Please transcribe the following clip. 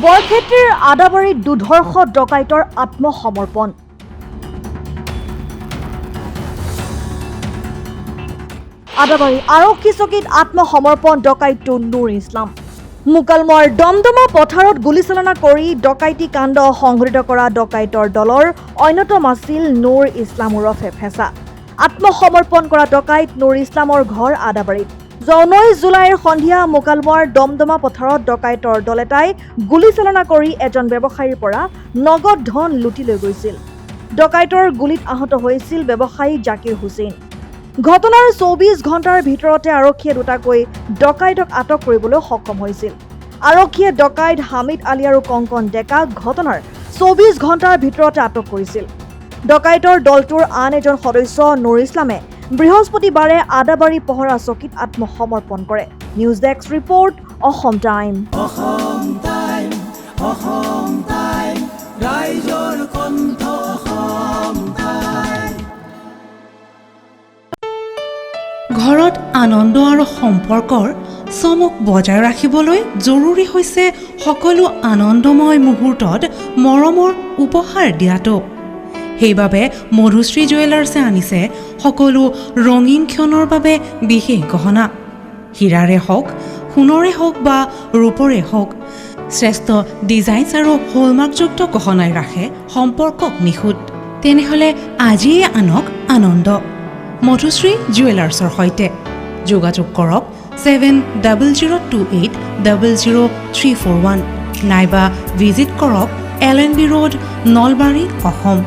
বৰক্ষেত্ৰীৰ আদাবাৰীত দুধৰ্ষ ডকাইতৰ আত্মসমৰ্পণ। আদাবাৰী আৰক্ষী চকীত আত্মসমৰ্পণ ডকাইত নুৰ ইছলাম। মুকালমৰ দমদমা পথাৰত গুলীচালনা কৰি ডকাইতি কাণ্ড সংঘটিত কৰা ডকাইতৰ দলৰ অন্যতম আছিল নুৰ ইছলাম ওৰফে ফেঁচা। আত্মসমৰ্পণ কৰা ডকাইত নুৰ ইছলামৰ ঘৰ আদাবাৰীত। 19 জুলাইৰ সন্ধিয়া মুকালমৰ দমদমা পথাৰত ডকাইতৰ দল এটাই গুলীচালনা কৰি এজন ব্যৱসায়ীৰ পৰা নগদ ধন লুটি লৈ গৈছিল। ডকাইতৰ গুলীত আহত হৈছিল ব্যৱসায়ী জাকিৰ হুছেইন। ঘটনাৰ 24 ঘণ্টাৰ ভিতৰতে আৰক্ষীয়ে দুটাকৈ ডকাইতক আটক কৰিবলৈ সক্ষম হৈছিল। আৰক্ষীয়ে ডকাইত হামিদ আলী আৰু কংকন ডেকাক ঘটনাৰ 24 ঘণ্টাৰ ভিতৰতে আটক কৰিছিল। ডকাইতৰ দলটোৰ আন এজন সদস্য নুৰ ইছলামে বৃহস্পতিবাৰে আদাবাৰী পহৰা চকীত আত্মসমৰ্পণ কৰে। News desk report, Assam time. ঘৰত আনন্দ আৰু সম্পৰ্কৰ চমক বজাই ৰাখিবলৈ জৰুৰী হৈছে সকলো আনন্দময় মুহূৰ্তত মৰমৰ উপহাৰ দিয়াটো। সেইবাবে মধুশ্ৰী জুৱেলাৰ্ছে আনিছে সকলো ৰঙীন ক্ষণৰ বাবে বিশেষ গহনা। হীৰাৰে হওক, সোণৰে হওক বা ৰূপৰে হওক, শ্ৰেষ্ঠ ডিজাইনছ আৰু হলমাৰ্কযুক্ত গহনাই ৰাখে সম্পৰ্কক নিখুঁত। তেনেহ'লে আজিয়ে আনক আনন্দ মধুশ্ৰী জুৱেলাৰ্ছৰ সৈতে। যোগাযোগ কৰক 7002800341 নাইবা ভিজিট কৰক LNB ৰোড, নলবাৰী, অসম।